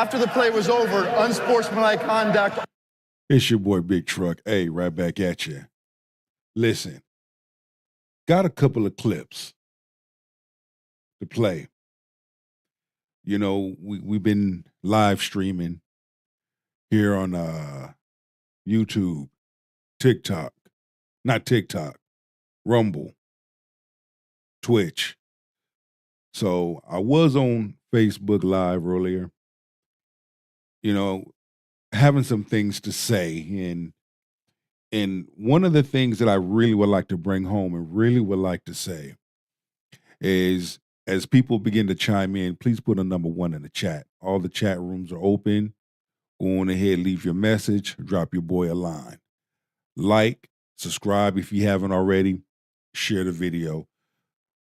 After the play was over, unsportsmanlike conduct. It's your boy Big Truck. Hey, right back at you. Listen, got a couple of clips to play. You know, we've been live streaming here on YouTube, Rumble, Twitch. So I was on Facebook Live earlier, you know, having some things to say. And one of the things that I really would like to bring home and really would like to say is, as people begin to chime in, please put a number 1 in the chat. All the chat rooms are open. Go on ahead, leave your message, drop your boy a line. Like, subscribe if you haven't already, share the video.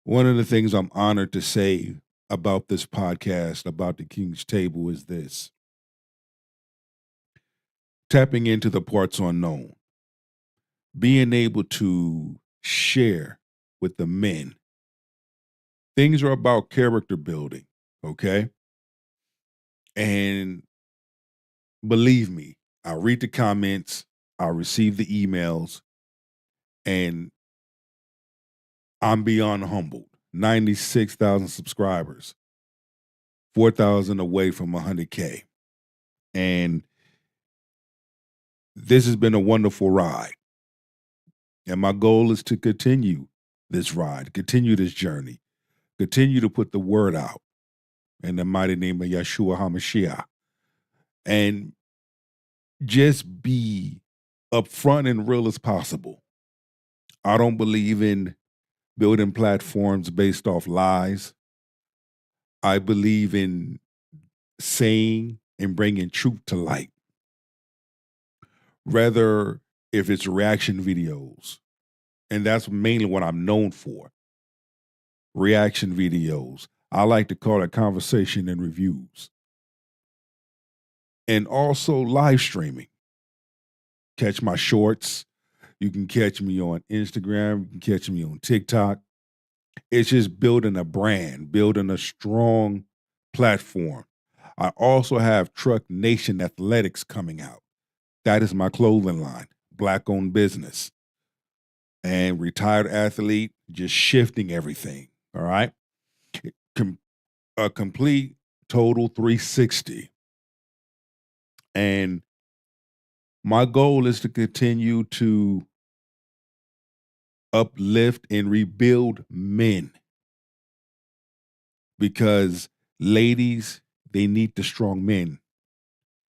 One of the things I'm honored to say about this podcast, about the King's Table, is this: tapping into the parts unknown, being able to share with the men. Things are about character building, okay? And believe me, I read the comments, I receive the emails, and I'm beyond humbled. 96,000 subscribers, 4,000 away from 100K. And this has been a wonderful ride. And my goal is to continue this ride, continue this journey, continue to put the word out in the mighty name of Yeshua HaMashiach. And just be upfront and real as possible. I don't believe in building platforms based off lies. I believe in saying and bringing truth to light. Rather, if it's reaction videos, and that's mainly what I'm known for, reaction videos. I like to call it conversation and reviews. And also live streaming. Catch my shorts. You can catch me on Instagram. You can catch me on TikTok. It's just building a brand, building a strong platform. I also have Truck Nation Athletics coming out. That is my clothing line, Black-owned business. And retired athlete, just shifting everything, all right? A complete total 360. And my goal is to continue to uplift and rebuild men, because ladies, they need the strong men.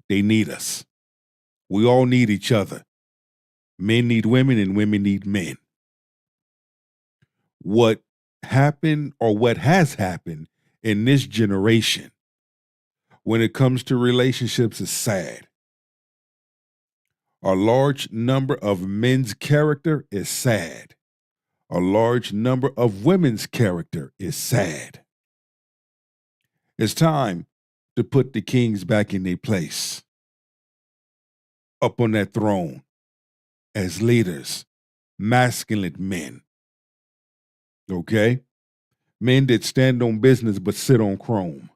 They need us. We all need each other. Men need women and women need men. What happened, or what has happened in this generation when it comes to relationships, is sad. A large number of men's character is sad. A large number of women's character is sad. It's time to put the kings back in their place, up on that throne as leaders, masculine men. Okay? Men that stand on business but sit on chrome.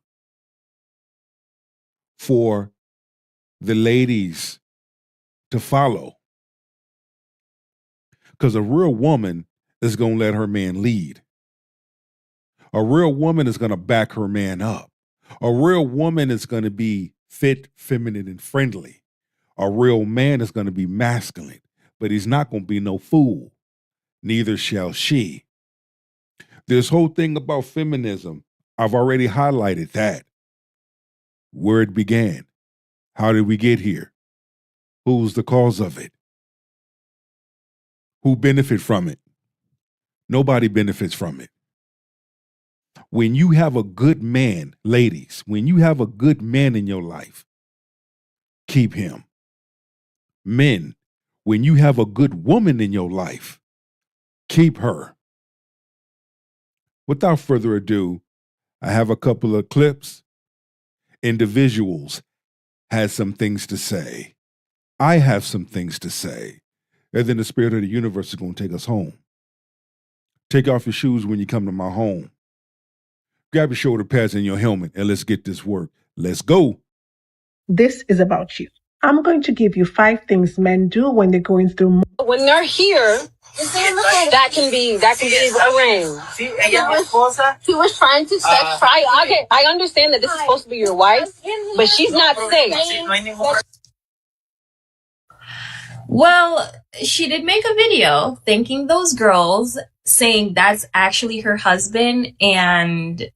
For the ladies to follow. Because a real woman is going to let her man lead. A real woman is going to back her man up. A real woman is going to be fit, feminine, and friendly. A real man is going to be masculine, but he's not going to be no fool. Neither shall she. This whole thing about feminism, I've already highlighted that. Where it began. How did we get here? Who's the cause of it? Who benefit from it? Nobody benefits from it. When you have a good man, ladies, when you have a good man in your life, keep him. Men, when you have a good woman in your life, keep her. Without further ado, I have a couple of clips. Individuals has some things to say. I have some things to say. And then the spirit of the universe is going to take us home. Take off your shoes when you come to my home. Grab your shoulder pads and your helmet, and let's get this work. Let's go. This is about you. I'm going to give you 5 things men do when they're going through. When they're here, that can be arranged. He was trying to sex try. I understand that this is supposed to be your wife, but she's not safe. Well, she did make a video thanking those girls, saying that's actually her husband, and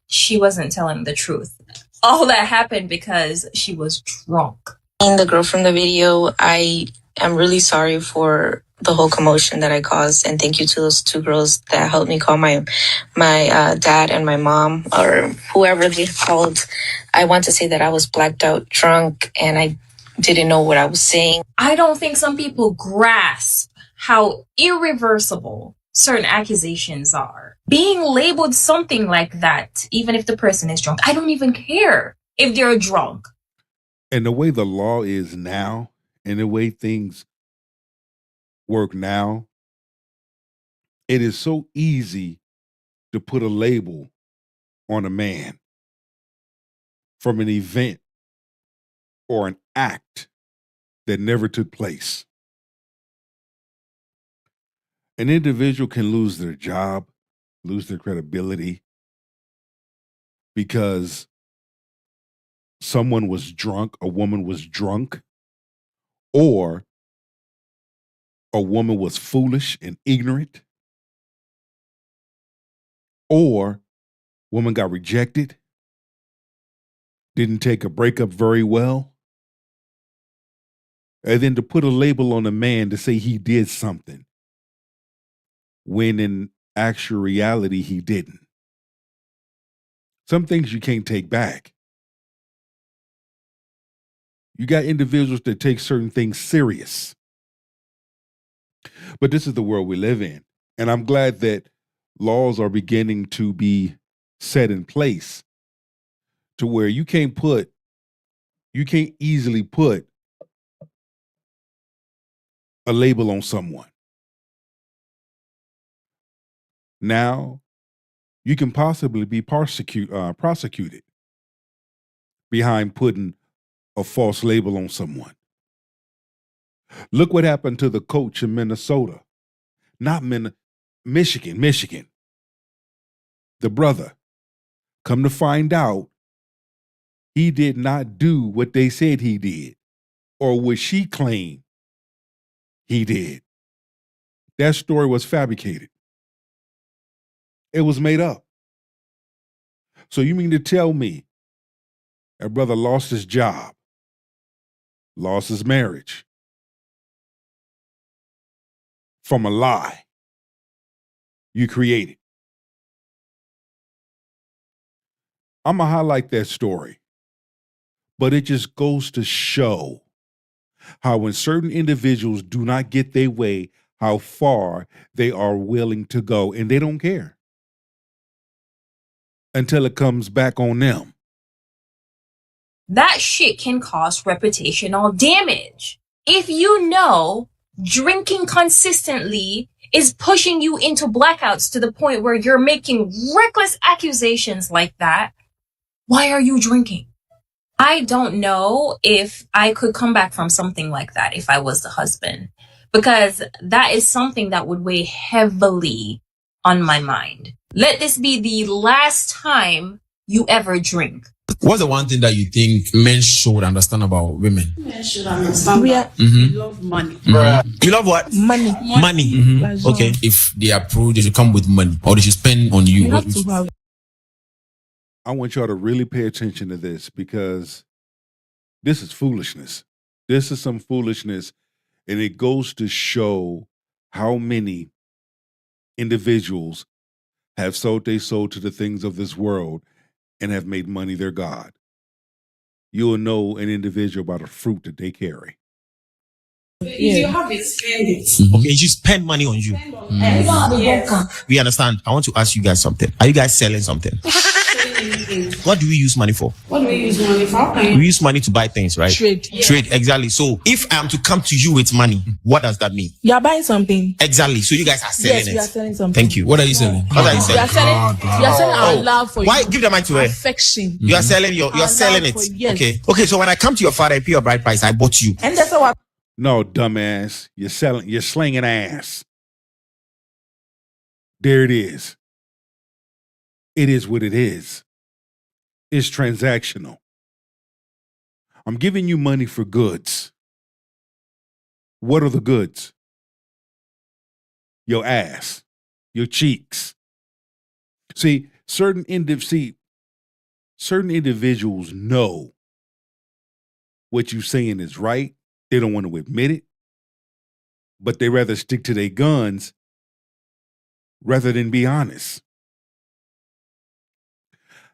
she wasn't telling the truth. All that happened because she was drunk. In the girl from the video, I am really sorry for the whole commotion that I caused, and thank you to those 2 girls that helped me call my dad and my mom, or whoever they called. I want to say that I was blacked out drunk and I didn't know what I was saying. I don't think some people grasp how irreversible certain accusations are. Being labeled something like that, even if the person is drunk, I don't even care if they're drunk. And the way the law is now, and the way things work now, it is so easy to put a label on a man from an event or an act that never took place. An individual can lose their job, lose their credibility, because someone was drunk, a woman was drunk, or a woman was foolish and ignorant, or woman got rejected, didn't take a breakup very well. And then to put a label on a man to say he did something, when in actual reality he didn't. Some things you can't take back. You got individuals that take certain things serious. But this is the world we live in. And I'm glad that laws are beginning to be set in place to where you can't easily put a label on someone. Now, you can possibly be prosecuted behind putting a false label on someone. Look what happened to the coach in Minnesota. Michigan. The brother. Come to find out, he did not do what they said he did, or what she claimed he did. That story was fabricated. It was made up. So you mean to tell me a brother lost his job, lost his marriage from a lie you created? I'm going to highlight that story, but it just goes to show how when certain individuals do not get their way, how far they are willing to go, and they don't care until it comes back on them. That shit can cause reputational damage. If you know drinking consistently is pushing you into blackouts to the point where you're making reckless accusations like that, why are you drinking? I don't know if I could come back from something like that if I was the husband, because that is something that would weigh heavily on my mind. Let this be the last time you ever drink. What's the one thing that you think men should understand about women? Men should understand we love money. You love what? Money. Money. Okay. If they approve, they should come with money, or they should spend on you. I want y'all to really pay attention to this, because this is foolishness. This is some foolishness, and it goes to show how many individuals have sold their soul to the things of this world and have made money their God. You'll know an individual by the fruit that they carry. If you have it, spend it. Okay, you spend money on you. Yes. We understand. I want to ask you guys something. Are you guys selling something? is. What do we use money for? What do we use money for? How can you We use money to buy things, right? Trade. Trade, exactly. So if I am to come to you with money, what does that mean? You are buying something. Exactly. So you guys are selling Yes, it. we are selling something. Thank you. What are you selling? What are you We are selling? selling our love for Why? you. Give the mic to her. Affection. You are selling you're Our selling love it. for you, yes. Okay. Okay. So when I come to your father, I pay your bride price. I bought you. And that's what No, dumbass. You're slinging ass. There it is. It is what it is. It's transactional. I'm giving you money for goods. What are the goods? Your ass, your cheeks. See, certain individuals know what you're saying is right. They don't want to admit it, but they rather stick to their guns rather than be honest.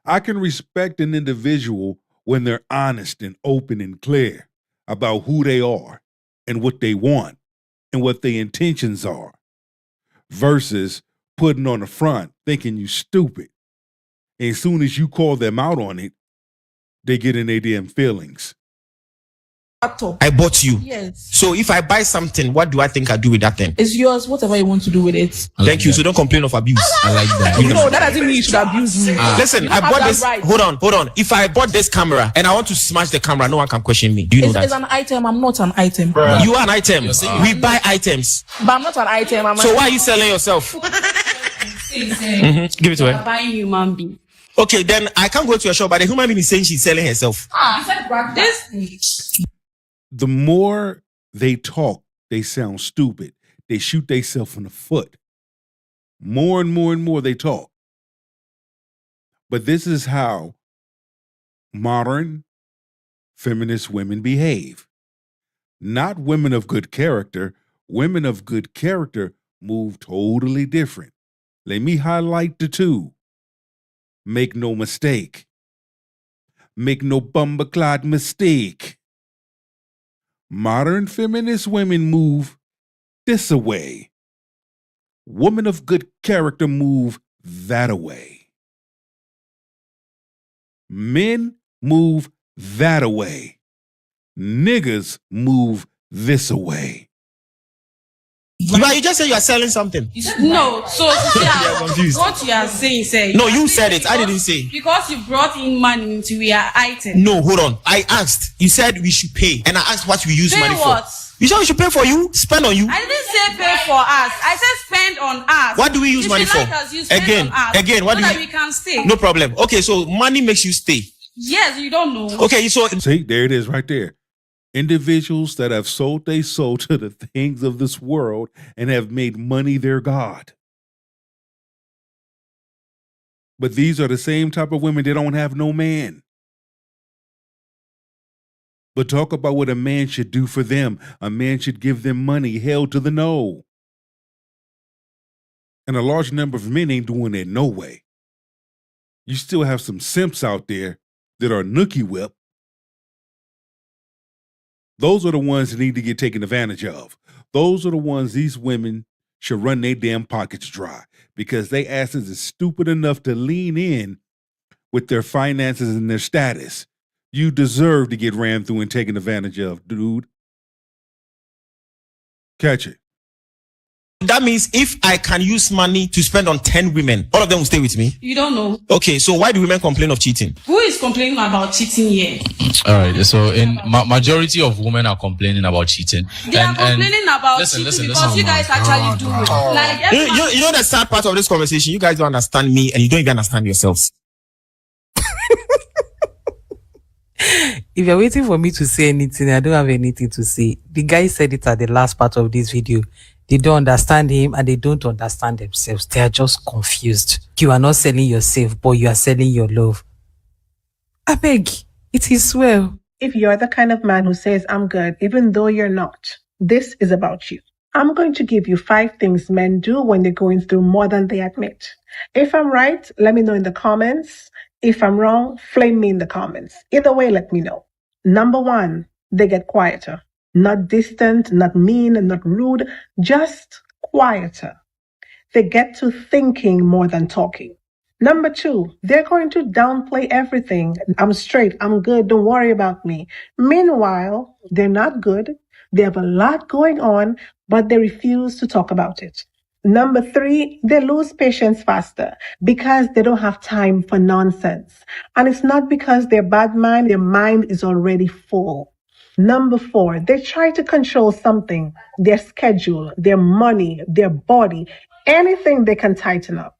I can respect an individual when they're honest and open and clear about who they are and what they want and what their intentions are, versus putting on the front thinking you stupid. And as soon as you call them out on it, they get in their damn feelings. I bought you. Yes. So if I buy something, what do I think I do with that thing? It's yours, whatever you want to do with it. Thank you. So don't complain of abuse. I like that. No, that doesn't mean you should abuse me. Listen, You I have bought that this. right. Hold on. If I bought this camera and I want to smash the camera, no one can question me. Do you know It's that? an item. I'm not an item. You are an item. We buy items. But I'm not an item. So why are you selling yourself? Give it to her. buying human being? Okay, then I can't go to your shop, but the human being is saying she's selling herself. The more they talk, they sound stupid. They shoot themselves in the foot. More and more they talk. But this is how modern feminist women behave. Not women of good character. Women of good character move totally different. Let me highlight the two. Make no mistake. Make no bumberclad mistake. Modern feminist women move this away. Women of good character move that away. Men move that away. Niggas move this away. But you just said you are selling something. No, so confused. what you are saying, say. No, you said it. I didn't say. Because you brought in money into your item. No, hold on. I asked. You said we should pay. And I asked what we use Pay money what? for. You said we should pay for you? Spend on you? I didn't say pay for us. I said spend on us. What do we use If money you for? like us, you spend Again, on us, what so do that you... we can stay. No problem. Okay, so money makes you stay. Yes, you don't know. Okay, so... See, there it is right there. Individuals that have sold their soul to the things of this world and have made money their God. But these are the same type of women that don't have no man. But talk about what a man should do for them. A man should give them money. Hell to the no. And a large number of men ain't doing that no way. You still have some simps out there that are nookie whip. Those are the ones that need to get taken advantage of. Those are the ones these women should run their damn pockets dry because they asses is stupid enough to lean in with their finances and their status. You deserve to get ran through and taken advantage of, dude. Catch it. That means if I can use money to spend on 10 women, all of them will stay with me? You don't know. Okay, so why do women complain of cheating? Who is complaining about cheating here? All right, so in majority of women are complaining about cheating. They are complaining about cheating because you guys actually do it. Like, You know the sad part of this conversation? You guys don't understand me and you don't even understand yourselves. If you're waiting for me to say anything, I don't have anything to say. The guy said it at the last part of this video. They don't understand him and they don't understand themselves. They are just confused. You are not selling yourself, but you are selling your love. I beg, it is well. If you're the kind of man who says, I'm good, even though you're not, this is about you. I'm going to give you 5 things men do when they're going through more than they admit. If I'm right, let me know in the comments. If I'm wrong, flame me in the comments. Either way, let me know. Number 1, they get quieter. Not distant, not mean, not rude, just quieter. They get to thinking more than talking. Number two, they're going to downplay everything. I'm straight. I'm good. Don't worry about me. Meanwhile, they're not good. They have a lot going on, but they refuse to talk about it. Number three, they lose patience faster because they don't have time for nonsense. And it's not because they're bad mind, their mind is already full. Number four, they try to control something, their schedule, their money, their body, anything they can tighten up.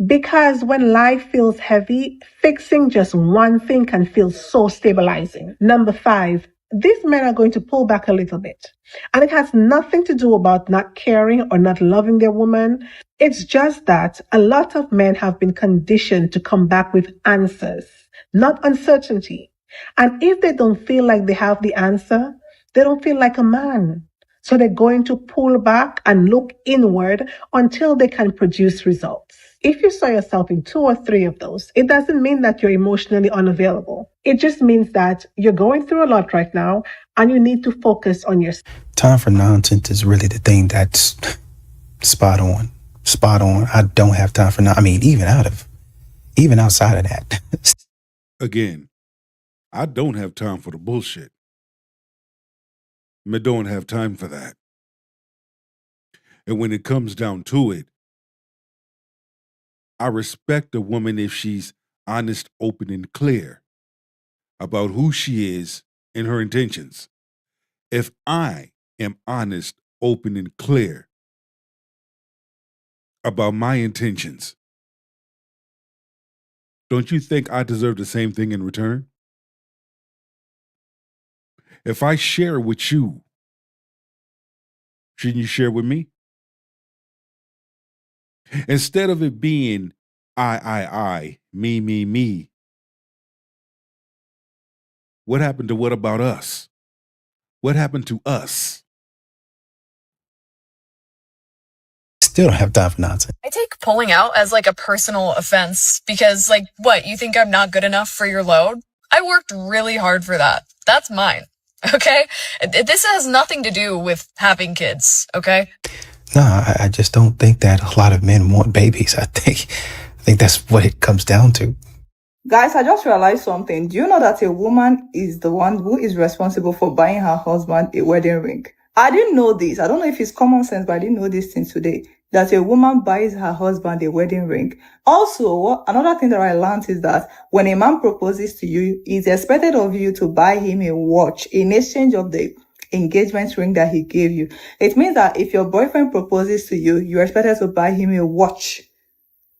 Because when life feels heavy, fixing just one thing can feel so stabilizing. Number five, these men are going to pull back a little bit. And it has nothing to do about not caring or not loving their woman. It's just that a lot of men have been conditioned to come back with answers, not uncertainty. And if they don't feel like they have the answer, they don't feel like a man. So they're going to pull back and look inward until they can produce results. If you saw yourself in two or three of those, it doesn't mean that you're emotionally unavailable. It just means that you're going through a lot right now and you need to focus on yourself. Time for nonsense is really the thing that's spot on. Spot on. I don't have time for even outside of that. Again, I don't have time for the bullshit. I don't have time for that. And when it comes down to it, I respect a woman if she's honest, open, and clear about who she is and her intentions. If I am honest, open, and clear about my intentions, don't you think I deserve the same thing in return? If I share with you, shouldn't you share with me? Instead of it being I, me, what happened to what about us? What happened to us? Still don't have time for nonsense. I take pulling out as like a personal offense because, like, what, you think I'm not good enough for your load? I worked really hard for that. That's mine. Okay? This has nothing to do with having kids, okay? No, I just don't think that a lot of men want babies. I think that's what it comes down to. Guys, I just realized something. Do you know that a woman is the one who is responsible for buying her husband a wedding ring? I didn't know this. I don't know if it's common sense, but I didn't know this thing today. That a woman buys her husband a wedding ring. Also, another thing that I learned is that when a man proposes to you, it's expected of you to buy him a watch in exchange of the engagement ring that he gave you. It means that if your boyfriend proposes to you, you're expected to buy him a watch.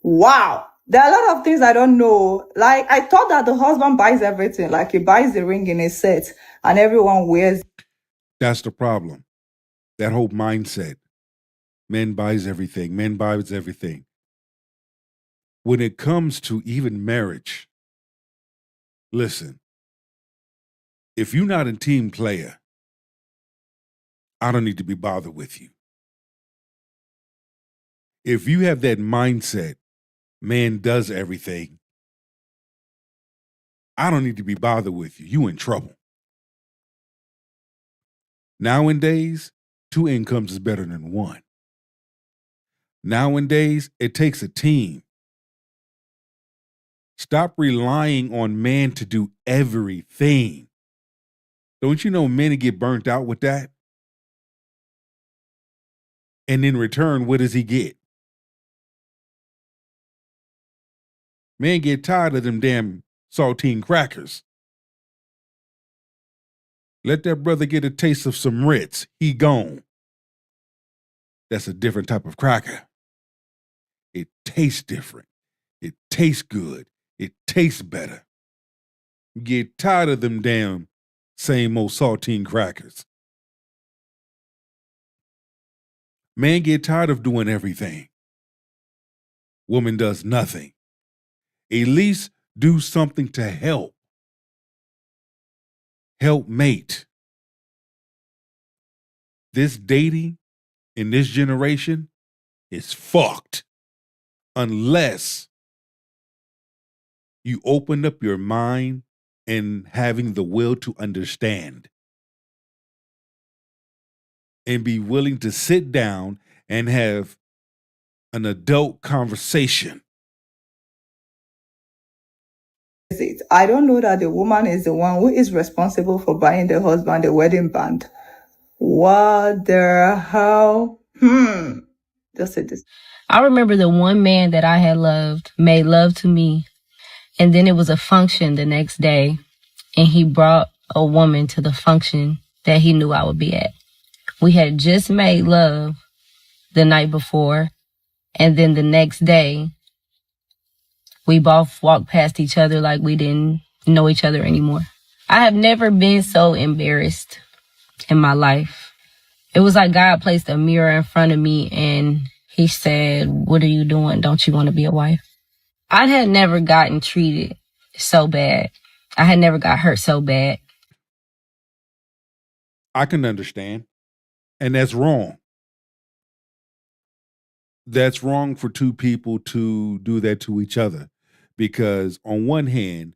Wow. There are a lot of things I don't know. Like, I thought that the husband buys everything. Like, he buys the ring in a set and everyone wears. That's the problem. That whole mindset. Men buys everything. Men buys everything. When it comes to even marriage, listen, if you're not a team player, I don't need to be bothered with you. If you have that mindset, man does everything, I don't need to be bothered with you. You in trouble. Nowadays, 2 incomes is better than 1. Nowadays, it takes a team. Stop relying on man to do everything. Don't you know men get burnt out with that? And in return, what does he get? Men get tired of them damn saltine crackers. Let that brother get a taste of some Ritz. He gone. That's a different type of cracker. It tastes different. It tastes good. It tastes better. You get tired of them damn same old saltine crackers. Man get tired of doing everything. Woman does nothing. At least do something to help. Help mate. This dating in this generation is fucked unless you open up your mind and having the will to understand and be willing to sit down and have an adult conversation it. I don't know that the woman is the one who is responsible for buying the husband the wedding band. What the hell? Just say this. I remember the one man that I had loved made love to me, and then it was a function the next day, and he brought a woman to the function that he knew I would be at. We had just made love the night before, and then the next day, we both walked past each other like we didn't know each other anymore. I have never been so embarrassed in my life. It was like God placed a mirror in front of me and he said, "What are you doing? Don't you want to be a wife?" I had never gotten treated so bad. I had never got hurt so bad. I can understand. And that's wrong. That's wrong for two people to do that to each other. Because on one hand,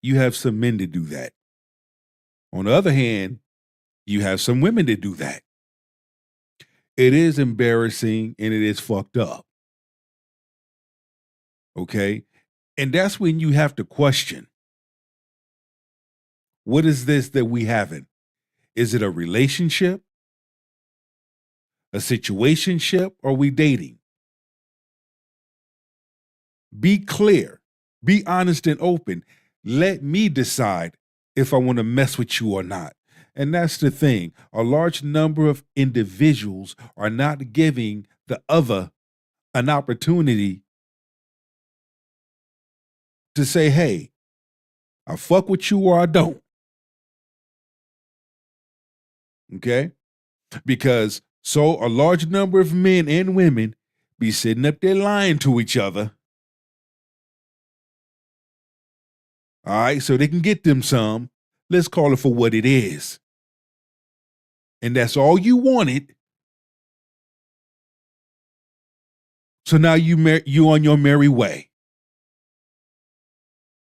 you have some men to do that. On the other hand, you have some women to do that. It is embarrassing and it is fucked up. Okay? And that's when you have to question, what is this that we haven't? Is it a relationship? A situationship? Or are we dating? Be clear. Be honest and open. Let me decide if I want to mess with you or not. And that's the thing. A large number of individuals are not giving the other an opportunity to say, hey, I fuck with you or I don't. Okay? Because so a large number of men and women be sitting up there lying to each other. All right, so they can get them some. Let's call it for what it is. And that's all you wanted. So now you on your merry way.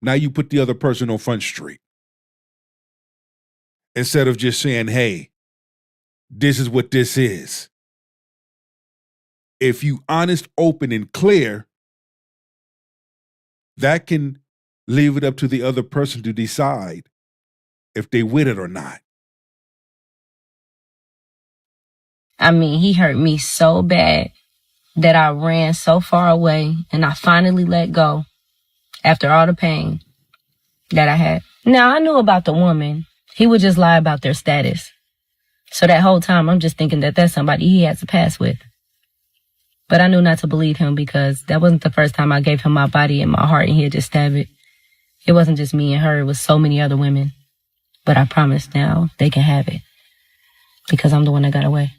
Now you put the other person on Front Street. Instead of just saying, hey, this is what this is. If you honest, open, and clear, that can leave it up to the other person to decide if they with it or not. I mean, he hurt me so bad that I ran so far away and I finally let go after all the pain that I had. Now, I knew about the woman. He would just lie about their status. So that whole time, I'm just thinking that that's somebody he has to pass with. But I knew not to believe him because that wasn't the first time I gave him my body and my heart and he'd just stab it. It wasn't just me and her. It was so many other women. But I promise now they can have it because I'm the one that got away.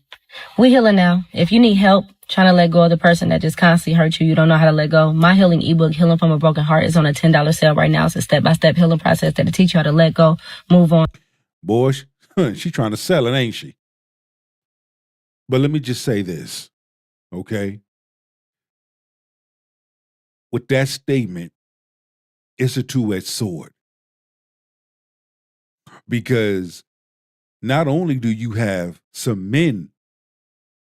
We're healing now. If you need help trying to let go of the person that just constantly hurt you, you don't know how to let go, my healing ebook, Healing from a Broken Heart, is on a $10 sale right now. It's a step-by-step healing process that'll teach you how to let go, move on. Boy, she's trying to sell it, ain't she? But let me just say this, okay? With that statement, it's a two-edged sword. Because not only do you have some men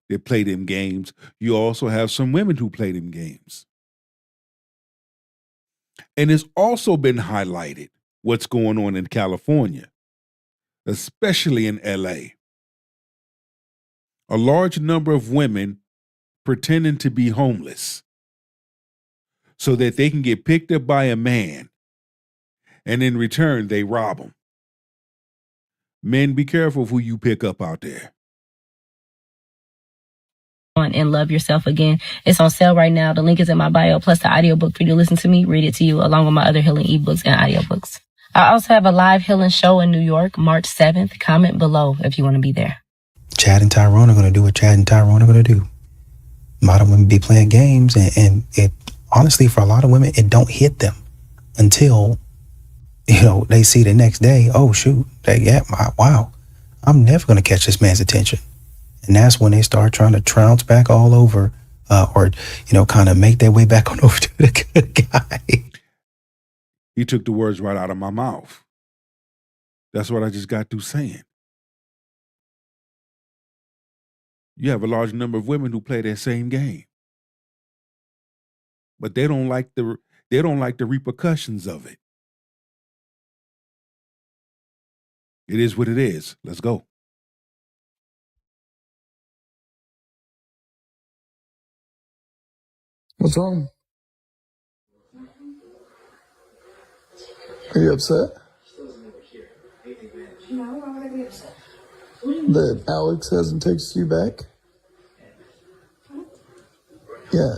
that play them games, you also have some women who play them games. And it's also been highlighted what's going on in California, especially in LA. A large number of women pretending to be homeless so that they can get picked up by a man, and in return, they rob them. Men, be careful of who you pick up out there. And love yourself again. It's on sale right now. The link is in my bio, plus the audiobook for you to listen to me, read it to you, along with my other healing ebooks and audiobooks. I also have a live healing show in New York, March 7th. Comment below if you want to be there. Chad and Tyrone are going to do what Chad and Tyrone are going to do. A lot of women be playing games, and it honestly, for a lot of women, it don't hit them until, they see the next day, oh, shoot, wow, I'm never going to catch this man's attention. And that's when they start trying to trounce back all over or kind of make their way back on over to the good guy. He took the words right out of my mouth. That's what I just got through saying. You have a large number of women who play that same game. But they don't like They don't like the repercussions of it. It is what it is. Let's go. What's wrong? Are you upset? No, why would I be upset? That Alex hasn't texted you back? Yeah.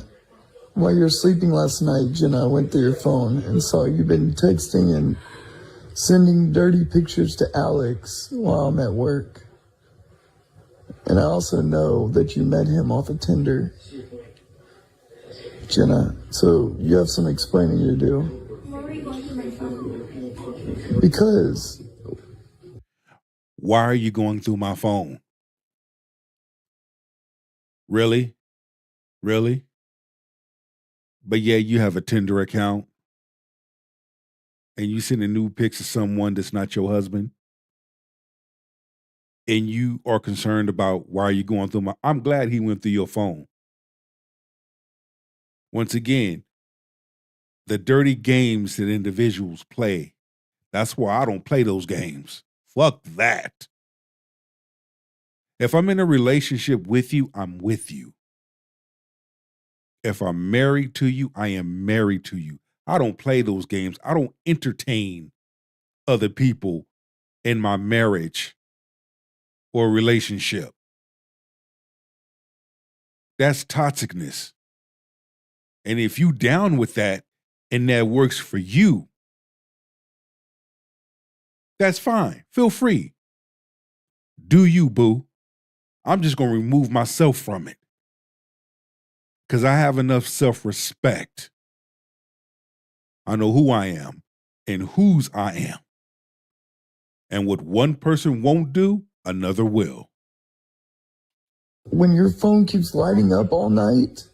While you were sleeping last night, Jenna, I went through your phone and saw you've been texting and sending dirty pictures to Alex while I'm at work. And I also know that you met him off of Tinder. Jenna, so you have some explaining to do. Why were you going through my phone? Because. Why are you going through my phone? Really? Really? But yeah, you have a Tinder account and you send a nude pics to someone that's not your husband. And you are concerned about why are you going through my... I'm glad he went through your phone. Once again, the dirty games that individuals play, that's why I don't play those games. Fuck that. If I'm in a relationship with you, I'm with you. If I'm married to you, I am married to you. I don't play those games. I don't entertain other people in my marriage or relationship. That's toxicness. And if you down with that and that works for you, that's fine. Feel free. Do you, boo. I'm just going to remove myself from it. Because I have enough self-respect. I know who I am and whose I am. And what one person won't do, another will. When your phone keeps lighting up all night,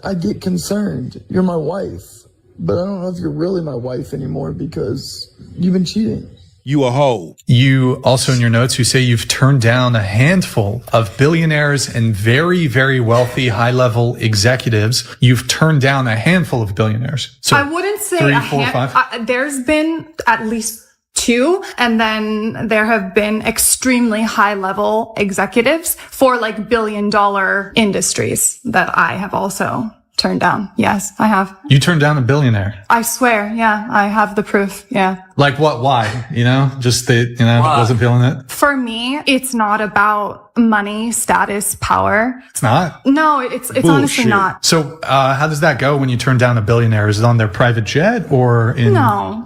I get concerned. You're my wife. But I don't know if you're really my wife anymore because you've been cheating. You a hoe. You also in your notes, you say you've turned down a handful of billionaires and very, very wealthy high-level executives. You've turned down a handful of billionaires. So I wouldn't say 3, 4, 5. There's been at least 2, and then there have been extremely high-level executives for like billion-dollar industries that I have also turned down. Yes, I have. You turned down a billionaire. I swear. Yeah, I have the proof. Yeah. Like what? Why? You know, just that, you know, wasn't feeling it. For me, it's not about money, status, power. It's not? No, it's honestly not. So, how does that go when you turn down a billionaire? Is it on their private jet or in? No.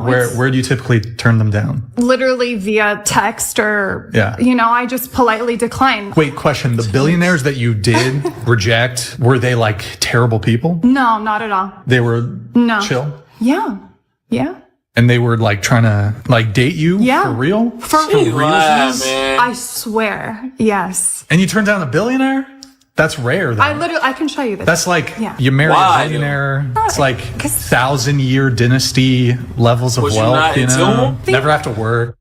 Where do you typically turn them down? Literally via text or, I just politely decline. Wait, question. The billionaires that you did reject, were they like terrible people? No, not at all. They were chill? Yeah. Yeah. And they were like trying to like date you? Yeah. For real? For real? I swear. Yes. And you turned down a billionaire? That's rare, though. I can show you this. That's like, you marry a billionaire. It's like 1,000-year dynasty levels of wealth, you know? Never have to work.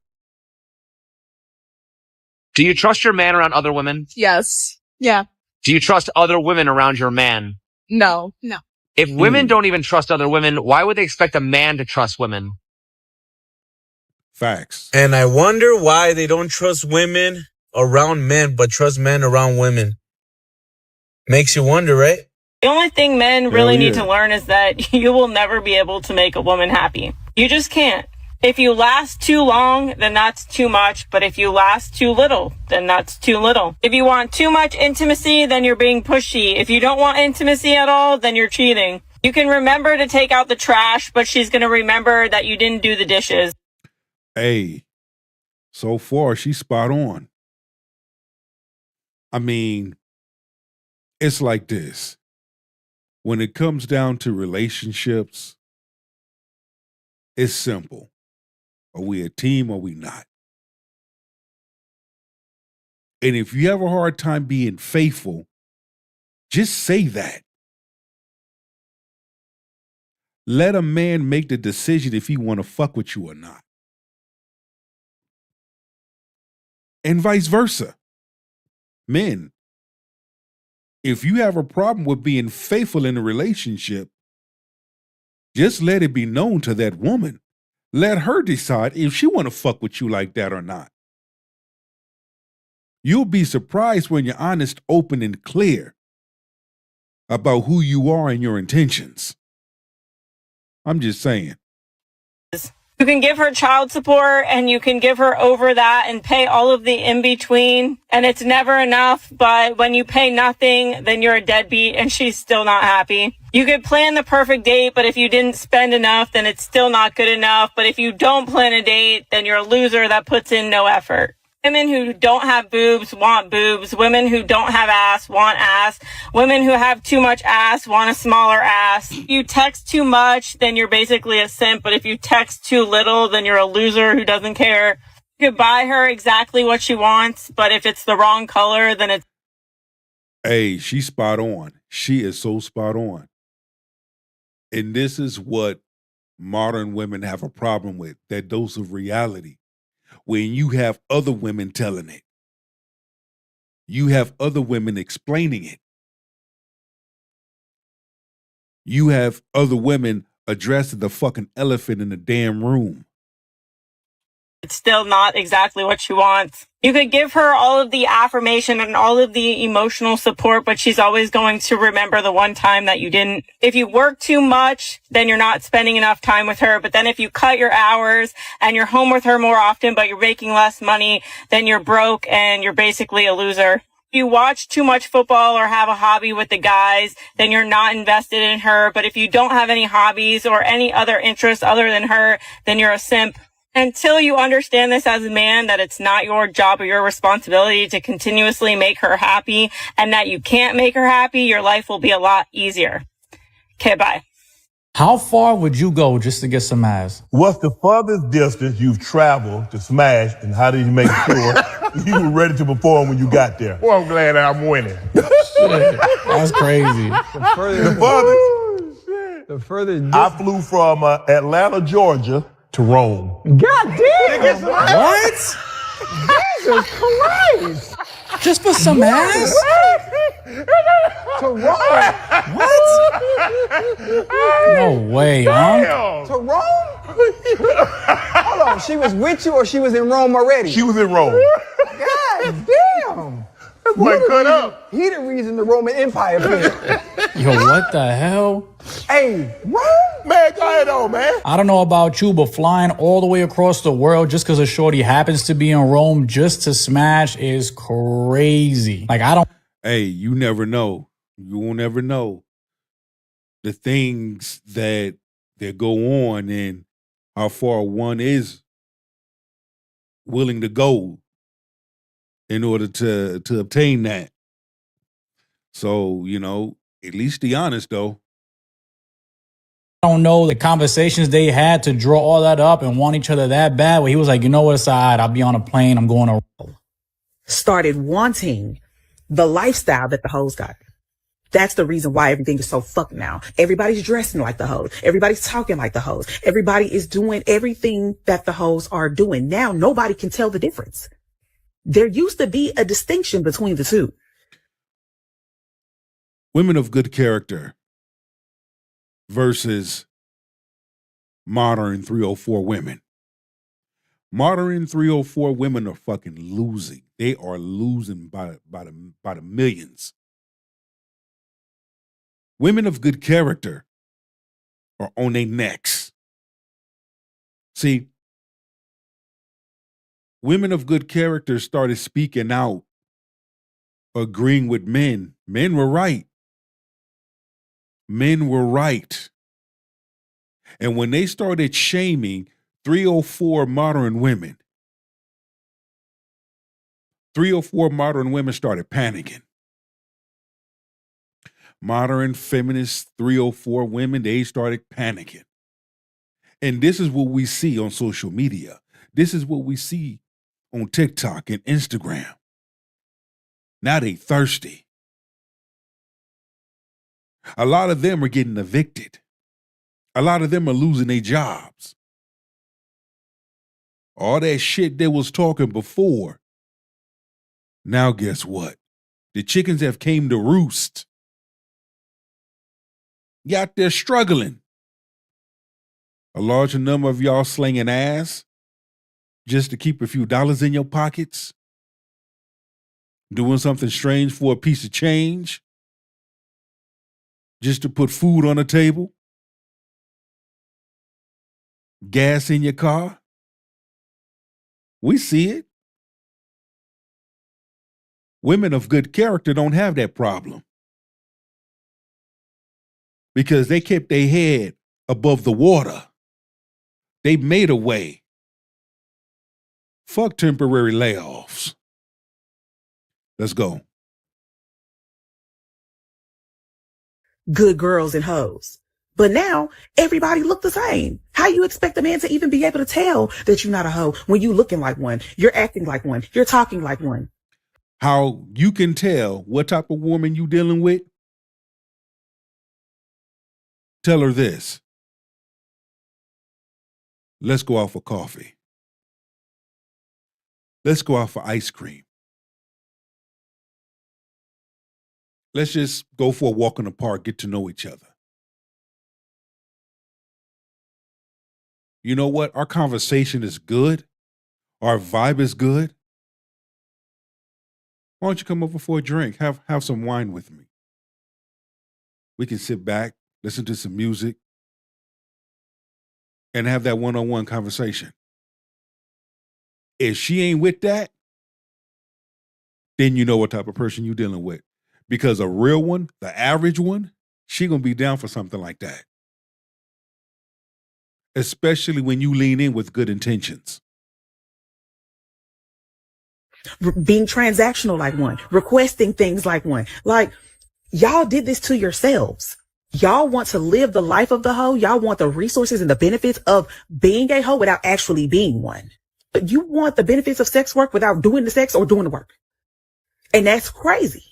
Do you trust your man around other women? Yes. Yeah. Do you trust other women around your man? No. If women don't even trust other women, why would they expect a man to trust women? Facts. And I wonder why they don't trust women around men, but trust men around women. Makes you wonder, right? The only thing men really need to learn is that you will never be able to make a woman happy. You just can't. If you last too long, then that's too much. But if you last too little, then that's too little. If you want too much intimacy, then you're being pushy. If you don't want intimacy at all, then you're cheating. You can remember to take out the trash, but she's going to remember that you didn't do the dishes. Hey, so far she's spot on. I mean, it's like this. When it comes down to relationships, it's simple. Are we a team or are we not? And if you have a hard time being faithful, just say that. Let a man make the decision if he want to fuck with you or not. And vice versa. Men, if you have a problem with being faithful in a relationship, Just let it be known to that woman. Let her decide if she want to fuck with you like that or not. You'll be surprised when you're honest, open, and clear about who you are and your intentions. I'm just saying. You can give her child support and you can give her over that and pay all of the in between, and it's never enough. But when you pay nothing, then you're a deadbeat and she's still not happy. You could plan the perfect date, but if you didn't spend enough, then it's still not good enough. But if you don't plan a date, then you're a loser that puts in no effort. Women who don't have boobs want boobs. Women who don't have ass want ass. Women who have too much ass want a smaller ass. If you text too much, then you're basically a simp. But if you text too little, then you're a loser who doesn't care. You could buy her exactly what she wants, but if it's the wrong color, then it's... Hey, she's spot on. She is so spot on. And this is what modern women have a problem with, that dose of reality. When you have other women telling it. You have other women explaining it. You have other women addressing the fucking elephant in the damn room. It's still not exactly what she wants. You could give her all of the affirmation and all of the emotional support, but she's always going to remember the one time that you didn't. If you work too much, then you're not spending enough time with her. But then if you cut your hours and you're home with her more often, but you're making less money, then you're broke and you're basically a loser. If you watch too much football or have a hobby with the guys, then you're not invested in her. But if you don't have any hobbies or any other interests other than her, then you're a simp. Until you understand this as a man, that it's not your job or your responsibility to continuously make her happy, and that you can't make her happy, your life will be a lot easier. Okay, bye. How far would you go just to get some ass? What's the farthest distance you've traveled to smash, and how did you make sure you were ready to perform when you got there? Well, I'm glad I'm winning. Shit, that's crazy. The furthest I flew from Atlanta, Georgia to Rome. God damn! What? Jesus Christ! Just for some ass? To Rome? What? No way, huh? To Rome? Hold on, she was with you or she was in Rome already? She was in Rome. God damn! That boy cut up. He the reason the Roman Empire fell. Yo, what the hell? Hey, Rome? Man, go ahead on, man. I don't know about you, but flying all the way across the world just because a shorty happens to be in Rome just to smash is crazy. Like, I don't... Hey, you never know. You will never know the things that go on and how far one is willing to go in order to obtain that. So, you know, at least be honest, though. I don't know the conversations they had to draw all that up and want each other that bad. Where he was like, you know what, it's all right, I'll be on a plane, I'm going to... Started wanting the lifestyle that the hoes got. That's the reason why everything is so fucked now. Everybody's dressing like the hoes. Everybody's talking like the hoes. Everybody is doing everything that the hoes are doing. Now nobody can tell the difference. There used to be a distinction between the two. Women of good character versus modern 304 women. Modern 304 women are fucking losing. They are losing by the millions. Women of good character are on their necks. See, women of good character started speaking out, agreeing with men. Men were right. Men were right. And when they started shaming 304 modern women, 304 modern women started panicking. Modern feminist 304 women, they started panicking. And this is what we see on social media. This is what we see on TikTok and Instagram. Now they thirsty. A lot of them are getting evicted. A lot of them are losing their jobs. All that shit they was talking before. Now guess what? The chickens have came to roost. You out there struggling. A larger number of y'all slinging ass just to keep a few dollars in your pockets, doing something strange for a piece of change, just to put food on the table, gas in your car. We see it. Women of good character don't have that problem because they kept their head above the water. They made a way. Fuck temporary layoffs. Let's go. Good girls and hoes. But now everybody look the same. How you expect a man to even be able to tell that you're not a hoe when you looking like one, you're acting like one, you're talking like one? How you can tell what type of woman you dealing with? Tell her this. Let's go out for coffee. Let's go out for ice cream. Let's just go for a walk in the park, get to know each other. You know what? Our conversation is good. Our vibe is good. Why don't you come over for a drink? Have some wine with me. We can sit back, listen to some music, and have that one-on-one conversation. If she ain't with that, then you know what type of person you're dealing with. Because a real one, the average one, she gonna be down for something like that. Especially when you lean in with good intentions. Being transactional like one, requesting things like one. Like, y'all did this to yourselves. Y'all want to live the life of the hoe. Y'all want the resources and the benefits of being a hoe without actually being one. But you want the benefits of sex work without doing the sex or doing the work. And that's crazy.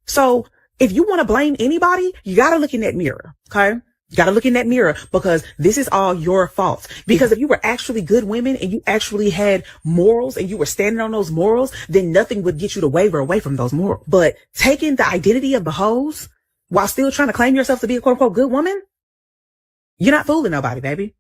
So if you want to blame anybody, you got to look in that mirror. Okay. You got to look in that mirror because this is all your fault. Because if you were actually good women and you actually had morals and you were standing on those morals, then nothing would get you to waver away from those morals. But taking the identity of the hoes while still trying to claim yourself to be a quote unquote good woman, you're not fooling nobody, baby.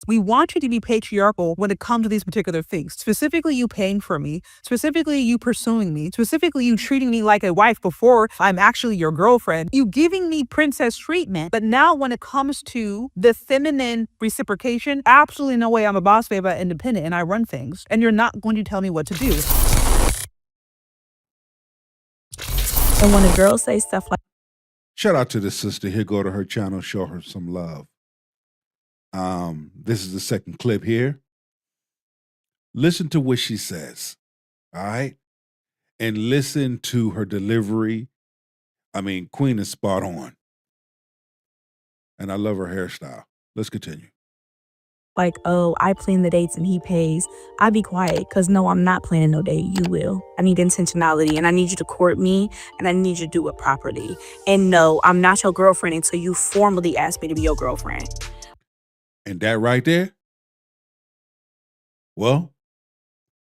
We want you to be patriarchal when it comes to these particular things. Specifically, you paying for me. Specifically, you pursuing me. Specifically, you treating me like a wife before I'm actually your girlfriend. You giving me princess treatment. But now when it comes to the feminine reciprocation, absolutely no way. I'm a boss babe, I'm independent, and I run things. And you're not going to tell me what to do. And when a girl says stuff like... Shout out to this sister here. Go to her channel, show her some love. This is the second clip here. Listen to what she says, all right? And listen to her delivery. I mean, Queen is spot on. And I love her hairstyle. Let's continue. Like, oh, I plan the dates and he pays. I be quiet because no, I'm not planning no date. You will. I need intentionality and I need you to court me and I need you to do it properly. And no, I'm not your girlfriend until you formally ask me to be your girlfriend. And that right there, well,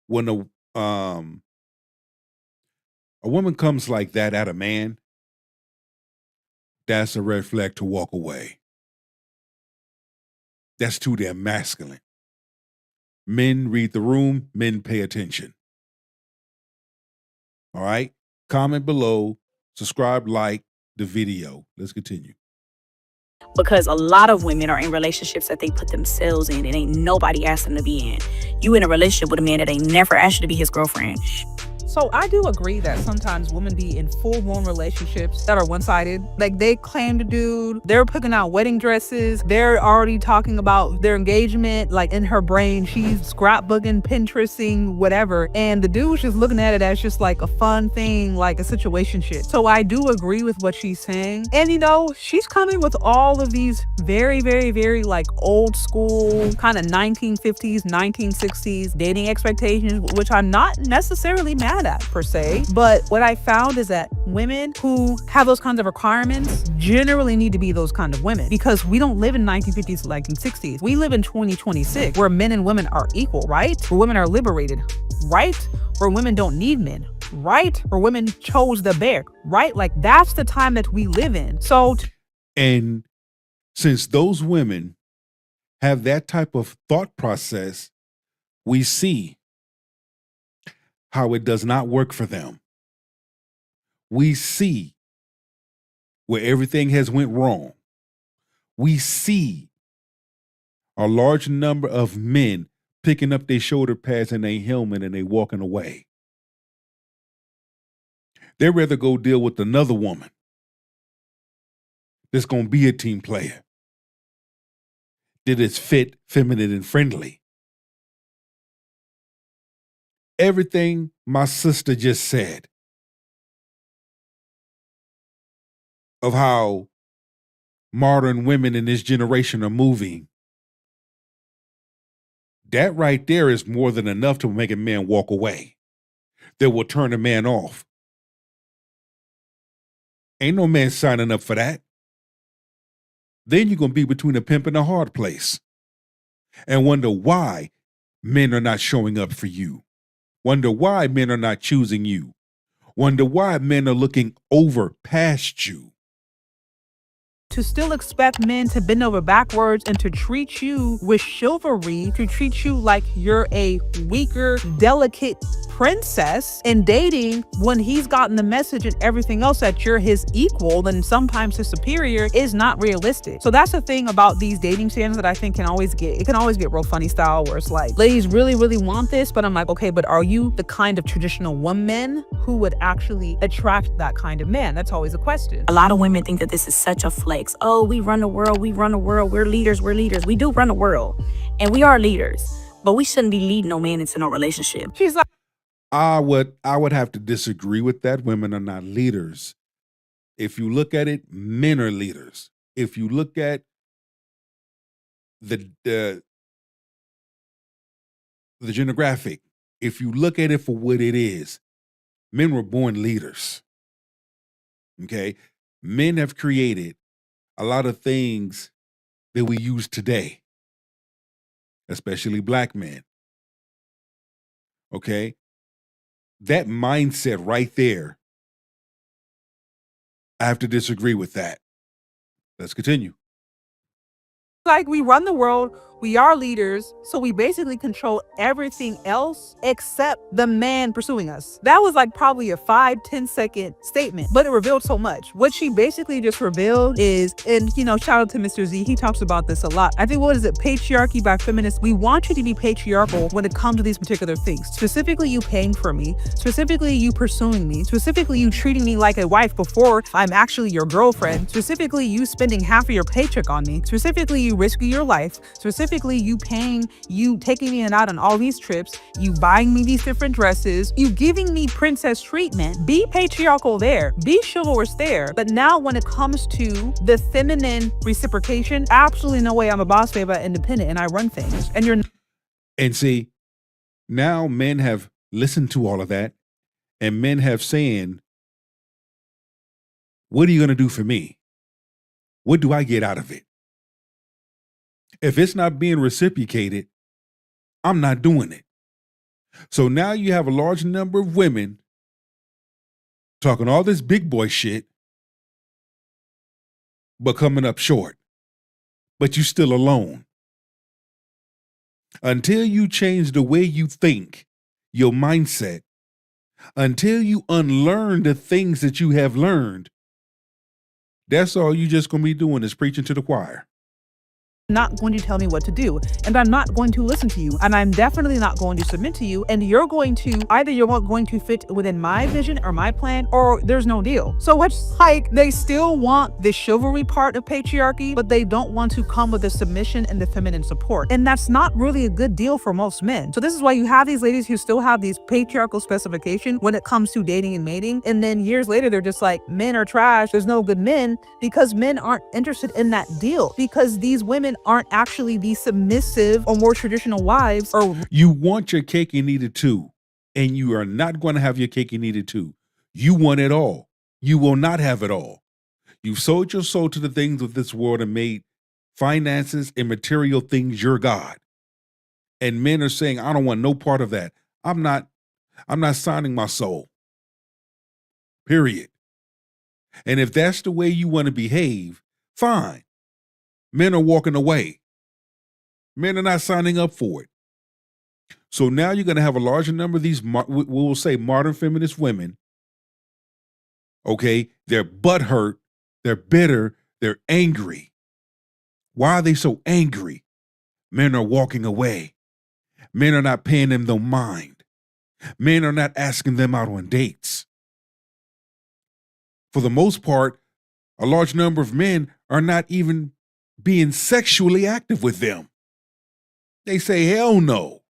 when a woman comes like that at a man, that's a red flag to walk away. That's too damn masculine. Men read the room, men pay attention. All right? Comment below, subscribe, like the video. Let's continue. Because a lot of women are in relationships that they put themselves in and ain't nobody asked them to be in. You in a relationship with a man that ain't never asked you to be his girlfriend. So I do agree that sometimes women be in full-blown relationships that are one-sided. Like they claim the dude, they're picking out wedding dresses, they're already talking about their engagement, like in her brain, she's scrapbooking, Pinteresting, whatever. And the dude's just looking at it as just like a fun thing, like a situationship. So I do agree with what she's saying. And you know, she's coming with all of these very, very, very like old school kind of 1950s, 1960s dating expectations, which I'm not necessarily mad at per se. But what I found is that women who have those kinds of requirements generally need to be those kind of women, because we don't live in 1950s, like in 60s. We live in 2026 where men and women are equal, right? Where women are liberated, right? Where women don't need men, right? Where women chose the bear, right? Like that's the time that we live in. So and Since those women have that type of thought process, we see how it does not work for them. We see where everything has went wrong. We see a large number of men picking up their shoulder pads and their helmet and they walking away. They'd rather go deal with another woman that's going to be a team player, that is fit, feminine, and friendly. Everything my sister just said of how modern women in this generation are moving, that right there is more than enough to make a man walk away. That will turn a man off. Ain't no man signing up for that. Then you're going to be between a pimp and a hard place and wonder why men are not showing up for you. Wonder why men are not choosing you. Wonder why men are looking over past you. To still expect men to bend over backwards and to treat you with chivalry, to treat you like you're a weaker, delicate princess in dating when he's gotten the message and everything else that you're his equal and sometimes his superior is not realistic. So that's the thing about these dating standards that I think can always get real funny style where it's like, ladies really, really want this, but I'm like, okay, but are you the kind of traditional woman who would actually attract that kind of man? That's always a question. A lot of women think that this is such a flex. Oh, we run the world, we're leaders. We do run the world and we are leaders, but we shouldn't be leading no man into no relationship. She's like, I would have to disagree with that. Women are not leaders. If you look at it, men are leaders. If you look at the demographic, if you look at it for what it is, men were born leaders. Okay? Men have created a lot of things that we use today, especially black men. Okay? That mindset right there, I have to disagree with that. Let's continue. like we run the world, we are leaders, so we basically control everything else except the man pursuing us. That was like probably a 5-10 second statement, but it revealed so much. What she basically just revealed is, and shout out to Mr. Z, he talks about this a lot. I think, what is it, patriarchy by feminists? We want you to be patriarchal when it comes to these particular things. Specifically you paying for me, specifically you pursuing me, specifically you treating me like a wife before I'm actually your girlfriend, specifically you spending half of your paycheck on me, specifically you risking your life, specifically you paying, you taking me out on all these trips, you buying me these different dresses, you giving me princess treatment. Be patriarchal there, be chivalrous there. But now when it comes to the feminine reciprocation, absolutely no way. I'm a boss babe, I'm independent, and I run things. And you're And see, now men have listened to all of that, and men have saying, what are you going to do for me? What do I get out of it? If it's not being reciprocated, I'm not doing it. So now you have a large number of women talking all this big boy shit, but coming up short. But you still alone. Until you change the way you think, your mindset, until you unlearn the things that you have learned, that's all you just going to be doing is preaching to the choir. not going to tell me what to do, and I'm not going to listen to you, and I'm definitely not going to submit to you, and you're going to, either you're going to fit within my vision or my plan, or there's no deal. So it's like they still want the chivalry part of patriarchy, but they don't want to come with the submission and the feminine support, and that's not really a good deal for most men. So this is why you have these ladies who still have these patriarchal specifications when it comes to dating and mating, and then years later they're just like, men are trash, there's no good men, because men aren't interested in that deal, because these women aren't actually the submissive or more traditional wives. Or you want your cake and eat it too, and you are not going to have your cake and eat it too. You want it all. You will not have it all. You've sold your soul to the things of this world and made finances and material things your God. And men are saying, I don't want no part of that. I'm not signing my soul. Period. And if that's the way you want to behave, fine. Men are walking away. Men are not signing up for it. So now you're going to have a larger number of these, we will say, modern feminist women. Okay, they're butthurt, they're bitter, they're angry. Why are they so angry? Men are walking away. Men are not paying them no mind. Men are not asking them out on dates. For the most part, a large number of men are not even being sexually active with them. They say, hell no.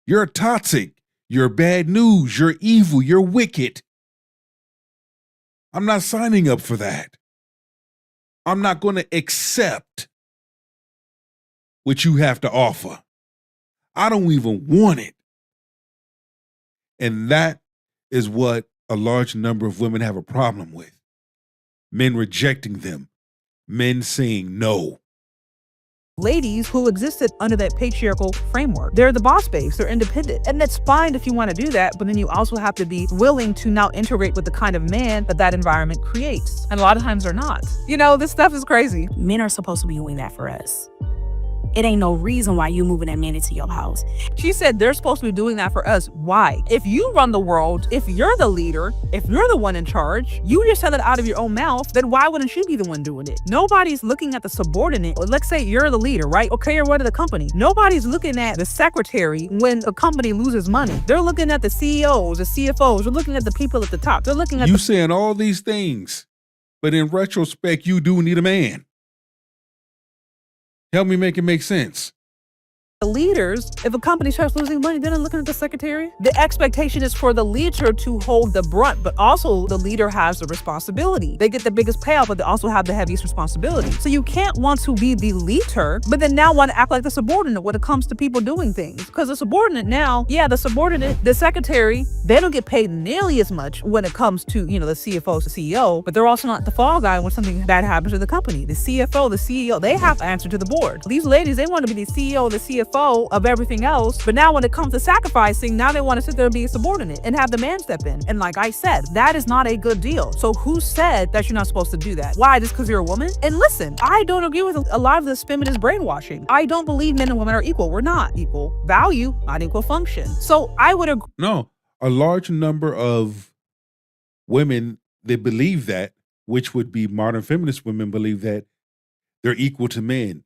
You're toxic. You're bad news. You're evil. You're wicked. I'm not signing up for that. I'm not going to accept what you have to offer. I don't even want it. And that is what a large number of women have a problem with. Men rejecting them. Men saying no. Ladies who existed under that patriarchal framework. They're the boss babes, they're independent. And that's fine if you want to do that, but then you also have to be willing to now integrate with the kind of man that environment creates. And a lot of times they're not. You know, this stuff is crazy. Men are supposed to be doing that for us. It ain't no reason why you moving that man into your house. She said they're supposed to be doing that for us. Why? If you run the world, if you're the leader, if you're the one in charge, you just said it out of your own mouth, then why wouldn't you be the one doing it? Nobody's looking at the subordinate. Let's say you're the leader, right? Okay, you're running the company. Nobody's looking at the secretary when a company loses money. They're looking at the CEOs, the CFOs. They're looking at the people at the top. They're looking at you saying all these things, but in retrospect, you do need a man. Help me make it make sense. the leaders. If a company starts losing money, they're not looking at the secretary. The expectation is for the leader to hold the brunt, but also the leader has the responsibility. They get the biggest payout, but they also have the heaviest responsibility. So you can't want to be the leader, but then now want to act like the subordinate when it comes to people doing things. Because the subordinate now, the subordinate, the secretary, they don't get paid nearly as much when it comes to, the CFO, the CEO, but they're also not the fall guy when something bad happens to the company. The CFO, the CEO, they have to answer to the board. These ladies, they want to be the CEO, the CFO of everything else, but now when it comes to sacrificing, now they want to sit there and be a subordinate and have the man step in. And like I said, that is not a good deal. So who said that you're not supposed to do that? Why? Just because you're a woman? And listen, I don't agree with a lot of this feminist brainwashing. I don't believe men and women are equal. We're not equal value, not equal function. So I would agree. No, a large number of women, they believe that, which would be modern feminist women believe that they're equal to men.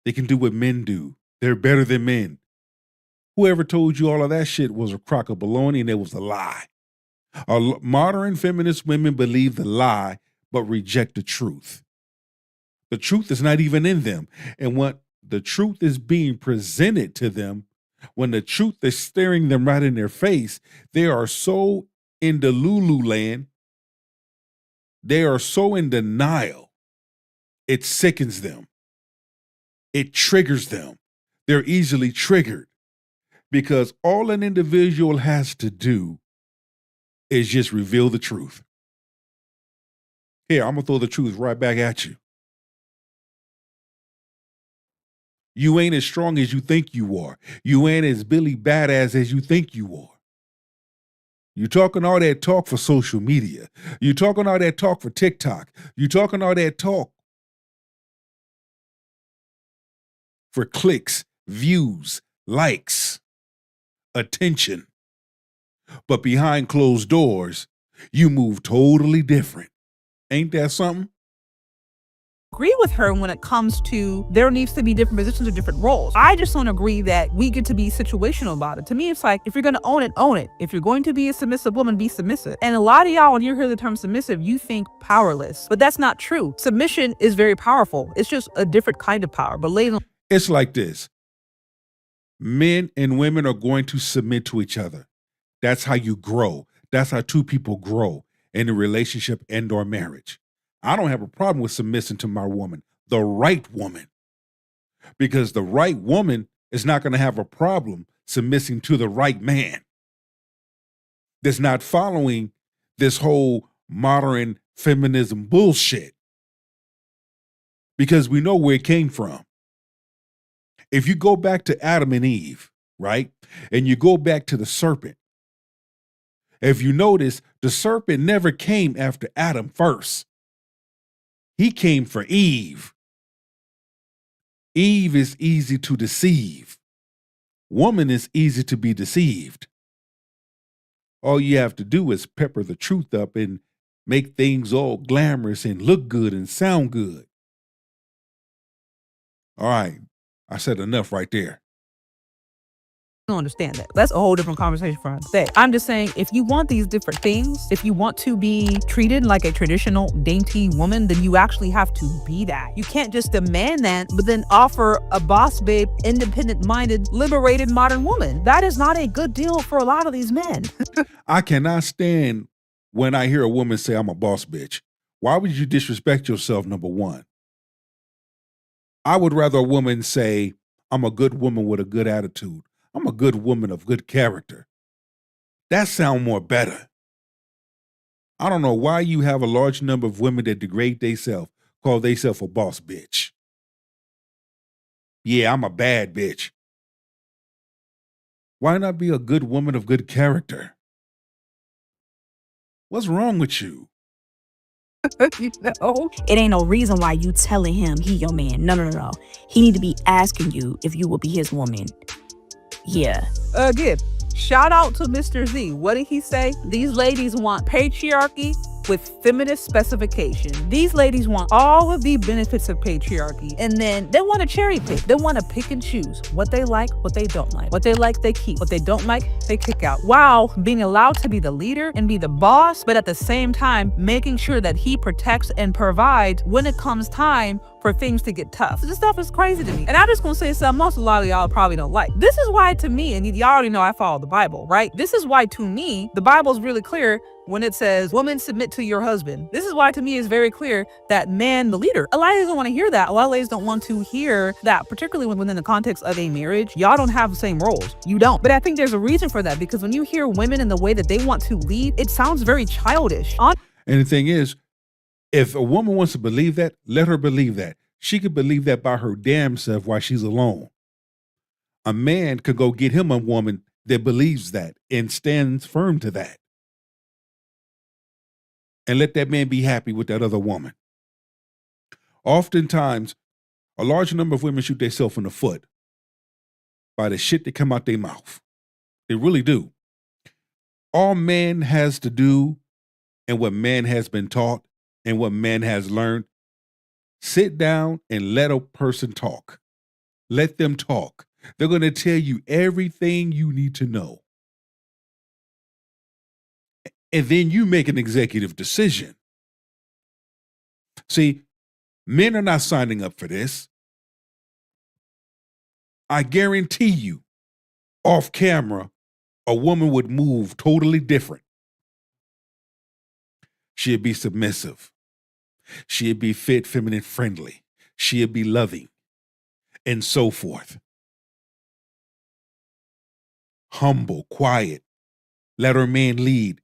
They can do what men do. They're better than men. Whoever told you all of that shit was a crock of baloney and it was a lie. Modern feminist women believe the lie, but reject the truth. The truth is not even in them. And when the truth is being presented to them, when the truth is staring them right in their face, they are so in the Lulu land. They are so in denial. It sickens them. It triggers them. They're easily triggered because all an individual has to do is just reveal the truth. Here, I'm going to throw the truth right back at you. You ain't as strong as you think you are. You ain't as Billy Badass as you think you are. You're talking all that talk for social media. You're talking all that talk for TikTok. You're talking all that talk for clicks, views, likes, attention. But behind closed doors, you move totally different. Ain't that something? Agree with her when it comes to there needs to be different positions or different roles. I just don't agree that we get to be situational about it. To me, it's like, if you're going to own it, own it. If you're going to be a submissive woman, be submissive. And a lot of y'all, when you hear the term submissive, you think powerless, but that's not true. Submission is very powerful. It's just a different kind of power. But ladies, it's like this. Men and women are going to submit to each other. That's how you grow. That's how two people grow in a relationship and or marriage. I don't have a problem with submitting to my woman, the right woman, because the right woman is not going to have a problem submitting to the right man that's not following this whole modern feminism bullshit, because we know where it came from. If you go back to Adam and Eve, right, and you go back to the serpent, if you notice, the serpent never came after Adam first. He came for Eve. Eve is easy to deceive. Woman is easy to be deceived. All you have to do is pepper the truth up and make things all glamorous and look good and sound good. All right, I said enough right there. don't understand that. That's a whole different conversation for another day. I'm just saying, if you want these different things, if you want to be treated like a traditional dainty woman, then you actually have to be that. You can't just demand that, but then offer a boss babe, independent-minded, liberated modern woman. That is not a good deal for a lot of these men. I cannot stand when I hear a woman say, I'm a boss bitch. Why would you disrespect yourself, number one? I would rather a woman say, I'm a good woman with a good attitude. I'm a good woman of good character. That sounds more better. I don't know why you have a large number of women that degrade themselves, call themselves a boss bitch. Yeah, I'm a bad bitch. Why not be a good woman of good character? What's wrong with you? You know? It ain't no reason why you telling him he your man. No. He need to be asking you if you will be his woman. Yeah. Again, shout out to Mr. Z. What did he say? These ladies want patriarchy with feminist specification. These ladies want all of the benefits of patriarchy, and then they want to cherry pick. They want to pick and choose what they like, what they don't like. What they like, they keep. What they don't like, they kick out. While being allowed to be the leader and be the boss, but at the same time, making sure that he protects and provides when it comes time for things to get tough. So this stuff is crazy to me. And I'm just gonna say something else a lot of y'all probably don't like. This is why, to me, and y'all already know I follow the Bible, right? This is why, to me, the Bible's really clear when it says, women, submit to your husband. This is why, to me, it's very clear that man, the leader. A lot of ladies don't want to hear that. A lot of ladies don't want to hear that, particularly within the context of a marriage. Y'all don't have the same roles. You don't. But I think there's a reason for that, because when you hear women in the way that they want to lead, it sounds very childish. And the thing is, if a woman wants to believe that, let her believe that. She could believe that by her damn self while she's alone. A man could go get him a woman that believes that and stands firm to that. And let that man be happy with that other woman. Oftentimes, a large number of women shoot themselves in the foot by the shit that come out their mouth. They really do. All man has to do, and what man has been taught, and what man has learned, sit down and let a person talk. Let them talk. They're going to tell you everything you need to know. And then you make an executive decision. See, men are not signing up for this. I guarantee you, off camera, a woman would move totally different. She'd be submissive. She'd be fit, feminine, friendly. She'd be loving, and so forth. Humble, quiet. Let her man lead.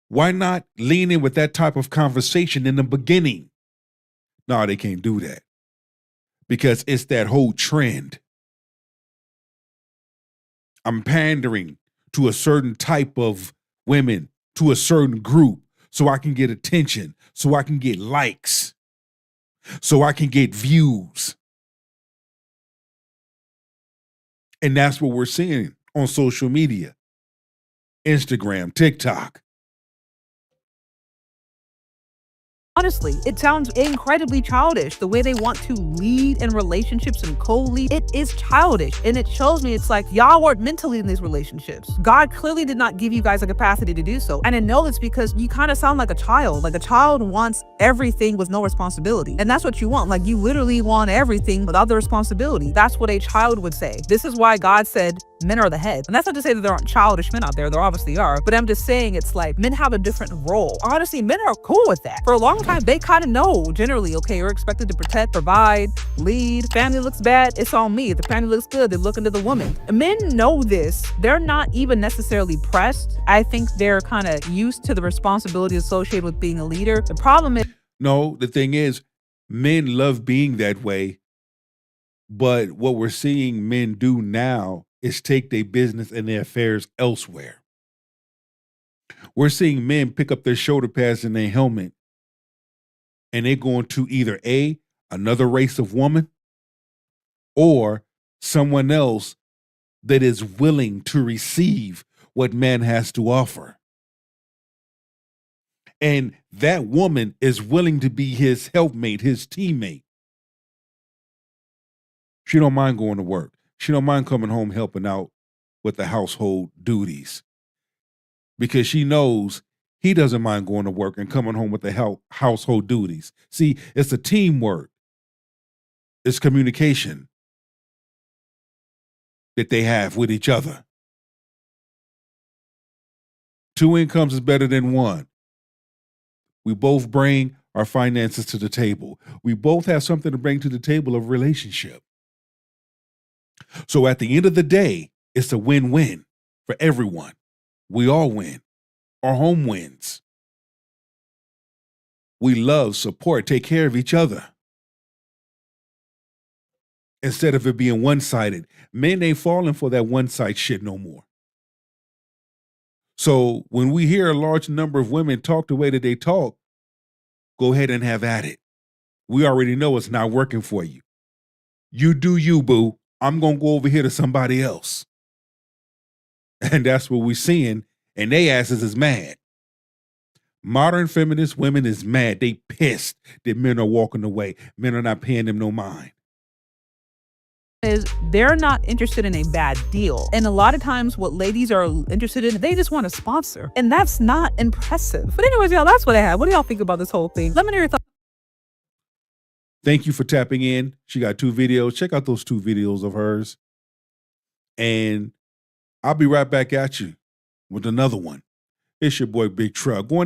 Why not lean in with that type of conversation in the beginning? No, they can't do that. Because it's that whole trend. I'm pandering to a certain type of women, to a certain group, so I can get attention, so I can get likes, so I can get views. And that's what we're seeing on social media. Instagram, TikTok. Honestly, it sounds incredibly childish. The way they want to lead in relationships and co-lead, it is childish. And it shows me it's like y'all weren't meant to lead in these relationships. God clearly did not give you guys the capacity to do so. And I know it's because you kind of sound like a child. Like a child wants everything with no responsibility. And that's what you want. Like you literally want everything without the responsibility. That's what a child would say. This is why God said men are the head. And that's not to say that there aren't childish men out there. There obviously are. But I'm just saying it's like men have a different role. Honestly, men are cool with that. For a long time, they kind of know generally, okay, you're expected to protect, provide, lead. Family looks bad, it's on me. If the family looks good, they're looking to the woman. Men know this. They're not even necessarily pressed. I think they're kind of used to the responsibility associated with being a leader. The problem is... No, the thing is, men love being that way. But what we're seeing men do now is take their business and their affairs elsewhere. We're seeing men pick up their shoulder pads and their helmet and they're going to either another race of woman, or someone else that is willing to receive what man has to offer. And that woman is willing to be his helpmate, his teammate. She don't mind going to work. She don't mind coming home helping out with the household duties, because she knows he doesn't mind going to work and coming home with the household duties. See, it's a teamwork. It's communication that they have with each other. 2 incomes is better than one. We both bring our finances to the table. We both have something to bring to the table of relationship. So at the end of the day, it's a win-win for everyone. We all win. Our home wins. We love, support, take care of each other. Instead of it being one-sided. Men ain't falling for that one-side shit no more. So when we hear a large number of women talk the way that they talk, go ahead and have at it. We already know it's not working for you. You do you, boo. I'm going to go over here to somebody else. And that's what we're seeing, and they asses is mad. Modern feminist women is mad. They pissed that men are walking away. Men are not paying them no mind. Is they're not interested in a bad deal. And a lot of times what ladies are interested in, they just want a sponsor. And that's not impressive. But anyways, y'all, that's what I have. What do y'all think about this whole thing? Let me know your thoughts. Thank you for tapping in. She got 2 videos. Check out those 2 videos of hers. And I'll be right back at you with another one. It's your boy Big Truck. Going